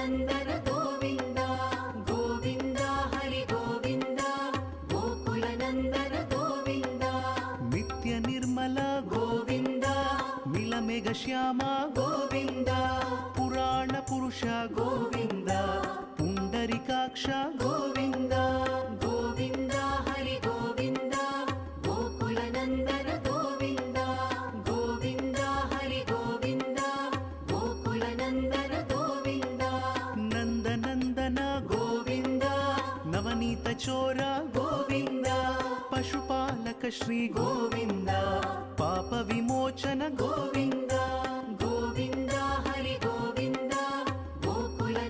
गोकुलनन्दन गोविन्द गोविन्द हरि गोविन्द गोकुलनन्दन गोविन्द नित्य निर्मल गोविन्द नीलमेघ श्याम गोविन्द पुराण पुरुष गोविन्द पुण्डरीकाक्ष गोविन्द गोविन्द हरि गोविन्द गोकुलनन्दन गोविन्द गोविन्द हरि गोविन्द गोकुलनन्दन गोविन्द नन्दनन्दन गोविन्द नवनीत चोर गोविन्द पशुपालक श्री गोविन्द पाप विमोचन गोविन्द